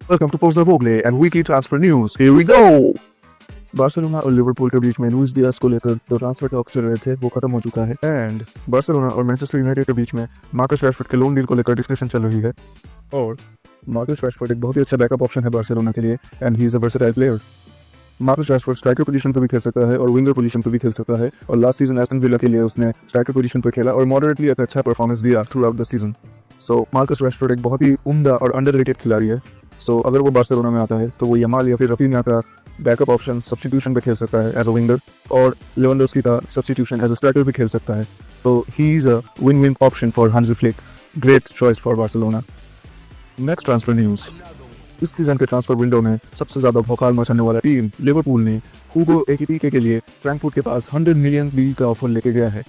Welcome to Forza Vogle and weekly transfer news. Here we go. Barcelona और Liverpool के बीच में Luis Diaz को लेकर जो ट्रांसफर टॉक्स चल रहे थे वो खत्म हो चुका है एंड बार्सिलोना और मैनचेस्टर यूनाइटेड के बीच में मार्कस रैशफोर्ड के लोन डील को लेकर डिस्कशन चल रही है और मार्कस रैशफोर्ड एक बहुत ही अच्छा बैकअप ऑप्शन है बार्सिलोना के लिए and he is a versatile player. Marcus Rashford striker position पर भी खेल सकता है और विंगर पोजीशन पर भी खेल सकता है और लास्ट सीजन एस्टन विला के लिए उसने स्ट्राइकर पोजीशन पर खेला और मॉडरेटली एक अच्छा परफॉर्मेंस दिया through out the season. So Marcus Rashford एक बहुत ही उम्दा और अंडररेटेड खिलाड़ी है। सो अगर वो बार्सिलोना में आता है तो वो यमाल या फिर रफीनिया का बैकअप ऑप्शन सब्स्टिट्यूशन पे खेल सकता है एज अ विंगर और लेवेंडोव्स्की का सब्स्टिट्यूशन एज अ स्ट्राइकर भी खेल सकता है। तो he is a win win option for Hansi Flick, great choice for Barcelona. Next transfer news. इस सीजन के ट्रांसफर विंडो में सबसे ज्यादा भौकाल मचाने वाला टीम लिवरपूल ने हुगो एकिटीके के लिए फ्रैंकफर्ट के पास 100 मिलियन लीग का ऑफर लेके गया है।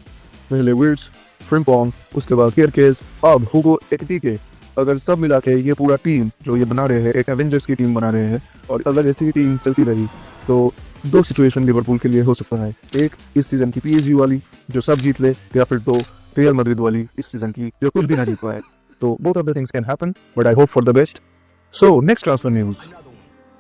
पहले विर्ट्ज, फ्रिम्पोंग, उसके बाद केरकेज, अब हुगो एकिटीके। अगर सब मिला के ये पूरा टीम जो ये बना रहे हैं एक एवेंजर्स की टीम बना रहे हैं और अगर ऐसी टीम चलती रही तो दो सिचुएशन लिवरपूल के लिए हो सकता है। एक इस सीजन की पीएसजी वाली जो सब जीत ले या फिर दो रियल मैड्रिड वाली इस सीजन की जो कुछ भी ना जीत पाए। तो both of the things can happen but I hope for the best. So next transfer news.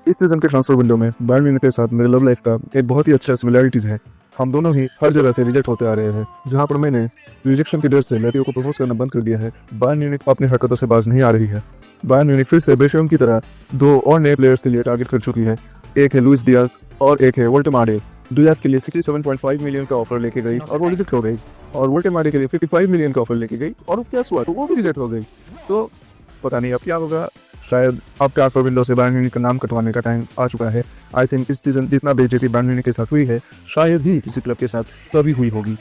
इस सीजन के ट्रांसफर विंडो में बायर्न म्यूनिख के साथ मेरे लव लाइफ का एक बहुत ही अच्छा सिमिलैरिटीज है। हम दोनों ही हर जगह से रिजेक्ट होते आ रहे हैं। जहां पर मैंने रिजेक्शन के डर से लड़कियों को प्रपोज करना बंद कर दिया है, बायर्न म्यूनिख अपनी हरकतों से बाज नहीं आ रही है। बायर्न म्यूनिख फिर से बेशर्म की तरह दो और नए प्लेयर्स के लिए टारगेट कर चुकी है। एक है लुइस डियाज और एक है वोल्टेमाडे। डियाज के लिए 67.5 मिलियन का ऑफर लेके गई और वो रिजेक्ट हो गई और वोल्टेमाडे के लिए 55 मिलियन का ऑफर लेके गई और क्या हुआ तो वो भी रिजेक्ट हो गई। तो पता नहीं अब क्या होगा। शायद अब ट्रांसफर विंडो से बायर्न म्यूनिख का नाम कटवाने का टाइम आ चुका है। आई थिंक इस सीजन जितना बेइज्जती बायर्न म्यूनिख के साथ हुई है शायद ही किसी क्लब के साथ कभी हुई होगी।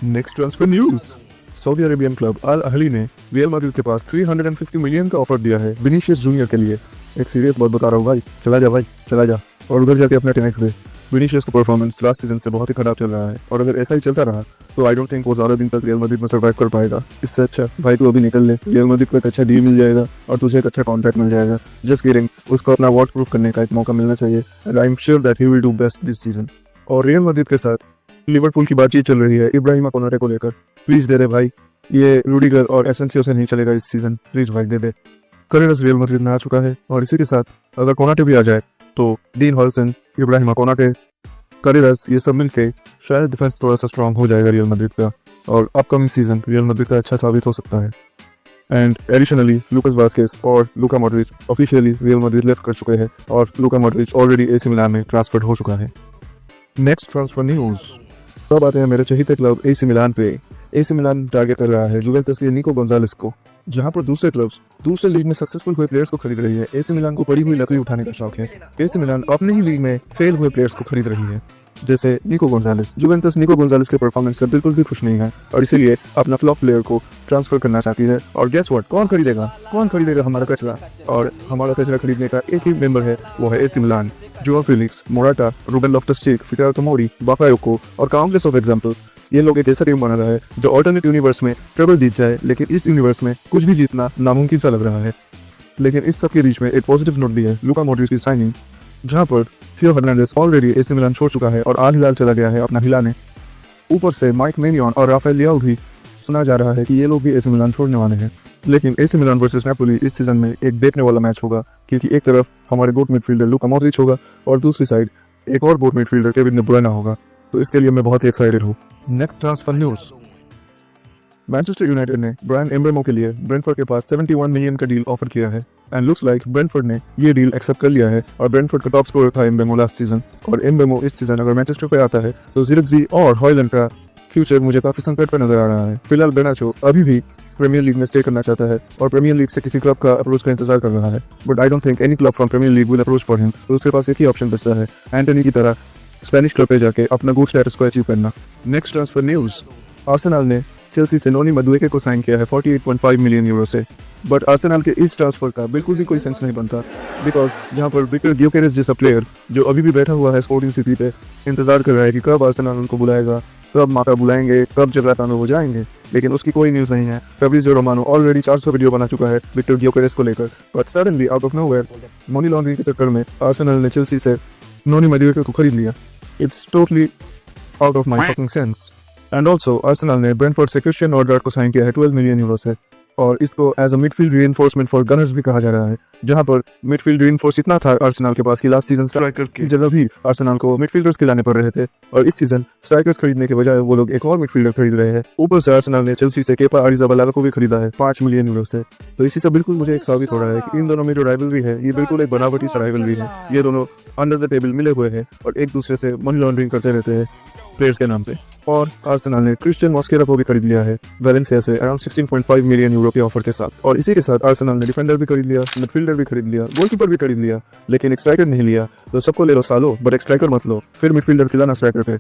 Next transfer news. Saudi Arabian club Al Ahli ने रियल मैड्रिड के पास 350 मिलियन का ऑफर दिया है विनीशियस जूनियर के लिए। एक सीरियस बात बता रहा हूँ भाई, चला जा भाई, चला जा और उधर जाके अपना 10x दे। विनीशियस का परफॉर्मेंस लास्ट सीजन से बहुत ही खराब चल रहा है और अगर ऐसा ही चलता रहा तो आई डोंट थिंक वो ज़्यादा दिन तक रियल मैड्रिड में सर्वाइव कर पाएगा। इससे अच्छा भाई तू अभी निकल ले, रियल मैड्रिड को एक अच्छा डील मिल जाएगा और तुझे एक अच्छा कॉन्ट्रैक्ट मिल जाएगा। जस्ट किडिंग, उसको अपना वॉट प्रूफ करने का एक मौका मिलना चाहिए and I am sure that he will do best this season. और रियल मैड्रिड के साथ लिवरपूल की बातचीत चल रही है इब्राहिमा कोनाटे को लेकर। प्लीज़ दे दे भाई, ये रूडिगर और एसेंसियो से नहीं चलेगा इस सीजन, प्लीज़ भाई दे दे। करेरस रियल मैड्रिड में आ चुका है और इसी के साथ अगर कोनाटे भी आ जाए तो डीन हॉल्सन, इब्राहिमा कोनाटे, करेरस ये सब मिलके शायद डिफेंस थोड़ा सा स्ट्रांग हो जाएगा रियल मैड्रिड का और अपकमिंग सीजन रियल मैड्रिड का अच्छा साबित हो सकता है। एंड एडिशनली लूकास वास्केस और Luka Modric officially real Madrid left कर चुके हैं और Luka Modric already AC Milan में ट्रांसफर हो चुका है। Next transfer news. सब आते हैं मेरे चहीते क्लब एसी मिलान पे। एसी मिलान टारगेट कर रहा है जुवेंटस के निको गोंजालेस को। जहां पर दूसरे क्लब्स दूसरे लीग में सक्सेसफुल हुए प्लेयर्स को खरीद रही है, एसी मिलान को पड़ी हुई लकड़ी उठाने का शौक है। एसी मिलान अपनी ही लीग में फेल हुए प्लेयर्स को खरीद रही है जैसे निको गोंजालेस। जुवेंटस निको गोंजालेस के परफॉर्मेंस से बिल्कुल भी खुश नहीं है और इसीलिए अपना फ्लॉप प्लेयर को ट्रांसफर करना चाहती है। और गेस व्हाट, कौन खरीदेगा हमारा कचरा। और हमारा कचरा खरीदने का एक ही मेंबर है, वो है AC Milan. Joao Felix, Morata, Ruben Loftus Cheek, Fikayo Tomori, Bakayoko और काउंटलेस ऑफ एग्जांपल्स। ये लोग एक ऐसा टीम बना रहा है जो ऑल्टरनेट यूनिवर्स में ट्रेबल जीत जाए, लेकिन इस यूनिवर्स में कुछ भी जीतना नामुमकिन सा लग रहा है। लेकिन इस सब के बीच में एक पॉजिटिव नोट भी है, लूका मॉड्रिच की साइनिंग, जहां पर थियो हर्नांडेज ऑलरेडी एसी मिलान छोड़ चुका है और आल हिलाल चला गया है अपना हिलाने। ऊपर से माइक मेनियन और राफेल लियाओ भी सुना जा रहा है कि ये लोग भी एसी मिलान छोड़ने वाले हैं। लेकिन एसी मिलान वर्सेस नेपोली इस सीजन में एक देखने वाला मैच होगा क्योंकि एक तरफ हमारे गोट मिडफील्डर लूका मॉड्रिच होगा और दूसरी साइड एक और गोट मिडफील्डर केविन डी ब्रुयने होगा। तो इसके लिए मैं बहुत ही एक्साइटेड हूँ। Next transfer news. Manchester United ने ब्रायन एम्बेमो के लिए ब्रेंटफोर्ड के पास 71 मिलियन का डील ऑफर किया है एंड लुक्स लाइक ब्रेंटफोर्ड ने ये डील एक्सेप्ट कर लिया है। और ब्रेंटफोर्ड का टॉप स्कोरर था एम्बेमो लास्ट सीजन और एम्बेमो इस सीजन अगर मैनचेस्टर पे आता है तो ज़िरक्ज़ी और हॉयलैंड का फ्यूचर मुझे काफी संकट पर नजर आ रहा है। फिलहाल बेनाचो अभी भी प्रीमियर लीग में स्टे करना चाहता है और प्रीमियर लीग से किसी क्लब का अप्रोच का इंतजार कर रहा है, but I don't think any club from premier league will approach for him. तो उसके पास एक ही ऑप्शन बचता है, एंटोनी की तरह स्पेनिश क्लब पे जाके अपना गुड स्टेटस को अचीव करना। Next transfer news. आर्सेनल ने चेल्सी से नोनी मदुएके को साइन किया है 48.5 मिलियन यूरो से, बट आर्सेनल के इस ट्रांसफर का बिल्कुल भी कोई सेंस नहीं बनता बिकॉज जहाँ पर विक्टर ग्योकेरेस जैसा प्लेयर जो अभी भी बैठा हुआ है स्पोर्टिंग सिटी पे इंतजार कर रहा है कि कब आर्सेनल उनको बुलाएगा, कब माका बुलाएंगे, कब जगराता में वो जाएंगे, लेकिन उसकी कोई न्यूज़ नहीं है। फैब्रिजियो रोमानो ऑलरेडी 400 वीडियो बना चुका है विक्टर ग्योकेरेस को लेकर, but suddenly out of nowhere money laundering के चक्कर में आर्सेनल ने चेल्सी से नोनी मदुएके को खरीद लिया। It's totally out of my fucking sense. And also Arsenal ने ब्रेंटफोर्ड से क्रिस्टियन नॉर्गार्ड को साइन किया है 12 मिलियन यूरो से और इसको as a midfield reinforcement for gunners भी कहा जा रहा है, जहां पर मिडफील्ड रीइंफोर्स इतना था आर्सेनल के पास कि लास्ट सीजन स्ट्राइकर की जगह भी आर्सेनल को मिडफील्डर्स खिलाने पड़ रहे थे, और इस सीजन स्ट्राइकर्स खरीदने के बजाय वो लोग एक और मिडफील्डर खरीद रहे हैं। ऊपर से आर्सेनल ने चेल्सी से केपा अरिज़ाबालागा को भी खरीदा है 5 मिलियन यूरो से। तो इसी से बिल्कुल मुझे एक साबित हो रहा है कि इन दोनों में जो राइवलरी है ये बिल्कुल एक बनावटी सा राइवलरी है। ये दोनों अंडर द टेबल मिले हुए हैं और एक दूसरे से मनी लॉन्ड्रिंग करते रहते हैं प्लेयर्स के नाम पे। और आर्सेनल ने क्रिस्टियन मॉस्केरा को भी खरीद लिया है वैलेंसिया से अराउंड 16.5 मिलियन यूरो के ऑफर के साथ। और इसी के साथ आर्सेनल ने डिफेंडर भी खरीद लिया, मिडफील्डर भी खरीद लिया, गोलकीपर भी खरीद लिया, लेकिन एक स्ट्राइकर नहीं लिया। तो सबको ले लो सालो, बट एक स्ट्राइकर मत लो, फिर मिडफील्डर खिलाना स्ट्राइकर पे,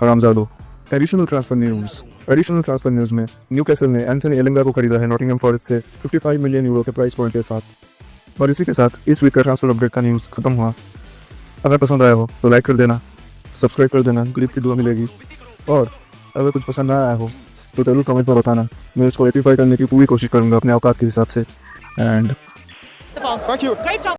हरामजादो। एडिशनल ट्रांसफर न्यूज़ में न्यूकैसल ने एंथनी एलिंगा को खरीदा है नॉटिंघम फॉरेस्ट से 55 मिलियन यूरो के प्राइस पॉइंट के साथ। और इसी के साथ इस वीक का ट्रांसफर अपडेट का न्यूज़ खत्म हुआ। अगर पसंद आया हो तो लाइक कर देना, सब्सक्राइब कर देना, क्लिप की दुआ मिलेगी। और अगर कुछ पसंद ना आया हो तो ज़रूर कमेंट पर बताना, मैं उसको रेक्टिफाई करने की पूरी कोशिश करूँगा अपने औकात के हिसाब से। And Thank you. Great job.